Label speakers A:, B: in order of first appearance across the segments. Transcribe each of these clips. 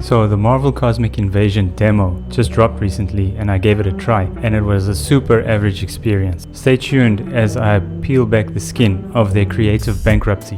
A: So the Marvel Cosmic Invasion demo just dropped recently and I gave it a try, and it was a super average experience. Stay tuned as I peel back the skin of their creative bankruptcy.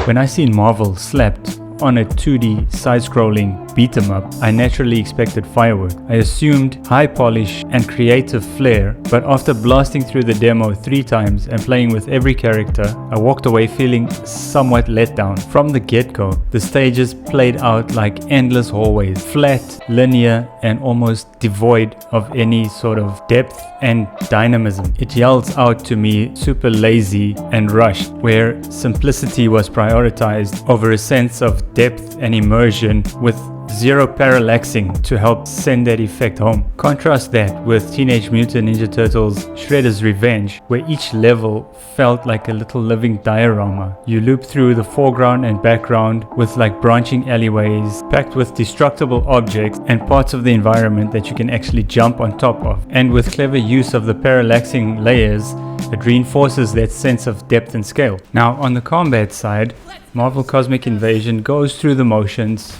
A: When I seen Marvel slapped on a 2D side-scrolling beat-em-up, I naturally expected firework. I assumed high polish and creative flair, but after blasting through the demo 3 times and playing with every character, I walked away feeling somewhat let down. From the get-go, the stages played out like endless hallways, flat, linear, and almost devoid of any sort of depth and dynamism. It yells out to me super lazy and rushed, where simplicity was prioritized over a sense of depth and immersion with zero parallaxing to help send that effect home. Contrast that with Teenage Mutant Ninja Turtles Shredder's Revenge, where each level felt like a little living diorama. You loop through the foreground and background with like branching alleyways packed with destructible objects and parts of the environment that you can actually jump on top of. And with clever use of the parallaxing layers, it reinforces that sense of depth and scale. Now on the combat side, Marvel Cosmic Invasion goes through the motions,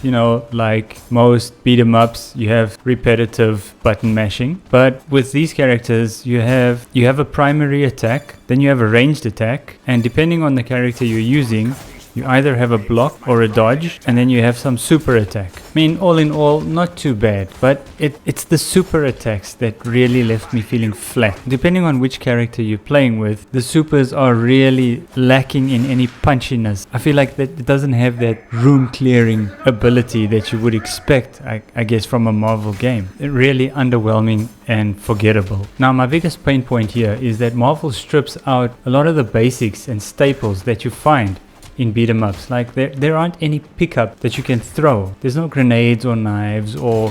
A: like most beat 'em ups, you have repetitive button mashing. But with these characters, you have a primary attack, then you have a ranged attack, and depending on the character you're using, you either have a block or a dodge, and then you have some super attack. I mean, all in all, not too bad, but it's the super attacks that really left me feeling flat. Depending on which character you're playing with, the supers are really lacking in any punchiness. I feel like that it doesn't have that room clearing ability that you would expect, I guess, from a Marvel game. It's really underwhelming and forgettable. Now, my biggest pain point here is that Marvel strips out a lot of the basics and staples that you find in beat 'em ups. Like there aren't any pickup that you can throw. There's no grenades or knives or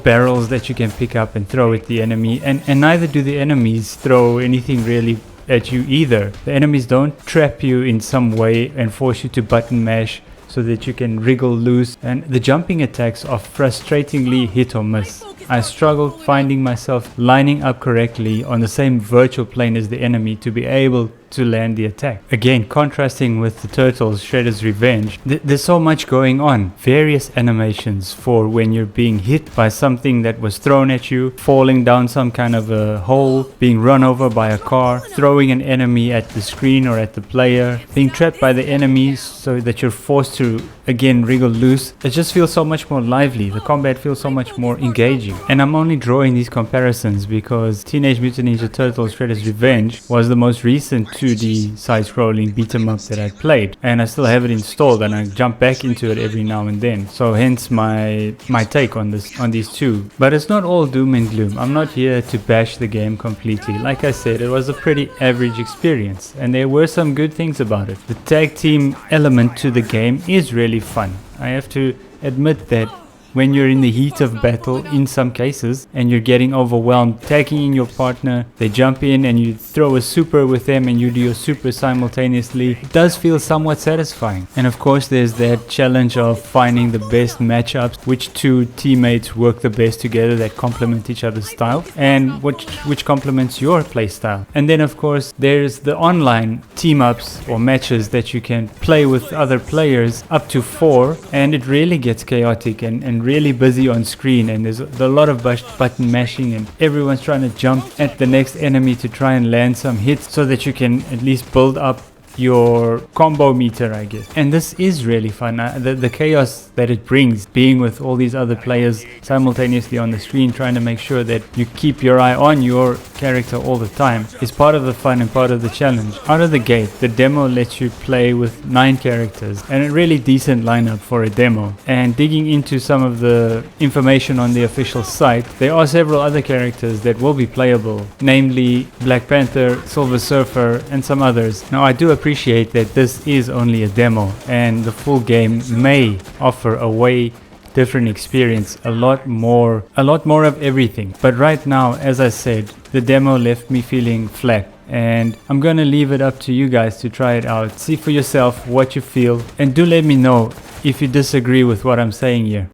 A: barrels that you can pick up and throw at the enemy, and neither do the enemies throw anything really at you either. The enemies don't trap you in some way and force you to button mash so that you can wriggle loose, and the jumping attacks are frustratingly hit or miss. I struggled finding myself lining up correctly on the same virtual plane as the enemy to be able to land the attack. Again, contrasting with the Turtles Shredder's Revenge, there's so much going on. Various animations for when you're being hit by something that was thrown at you, falling down some kind of a hole, being run over by a car, throwing an enemy at the screen or at the player, being trapped by the enemies so that you're forced to again wriggle loose. It just feels so much more lively. The combat feels so much more engaging. And I'm only drawing these comparisons because Teenage Mutant Ninja Turtles Shredder's Revenge was the most recent 2D side-scrolling beat-em-up that I played, and I still have it installed and I jump back into it every now and then. So hence my take on these two. But it's not all doom and gloom. I'm not here to bash the game completely. Like I said, it was a pretty average experience and there were some good things about it. The tag team element to the game is really fun. I have to admit that when you're in the heat of battle in some cases and you're getting overwhelmed, tagging in your partner, they jump in and you throw a super with them and you do your super simultaneously, it does feel somewhat satisfying. And of course there's that challenge of finding the best matchups, which two teammates work the best together that complement each other's style and which complements your play style. And then of course there's the online team ups or matches that you can play with other players up to 4, and it really gets chaotic and really busy on screen, and there's a lot of button mashing and everyone's trying to jump at the next enemy to try and land some hits so that you can at least build up your combo meter, I guess. And this is really fun. The chaos that it brings, being with all these other players simultaneously on the screen, trying to make sure that you keep your eye on your character all the time, is part of the fun and part of the challenge. Out of the gate, the demo lets you play with 9 characters, and a really decent lineup for a demo. And digging into some of the information on the official site, there are several other characters that will be playable, namely Black Panther, Silver Surfer, and some others. Now I do appreciate that this is only a demo and the full game may offer a way different experience, a lot more of everything. But right now, as I said, the demo left me feeling flat, and I'm gonna leave it up to you guys to try it out, see for yourself what you feel, and do let me know if you disagree with what I'm saying here.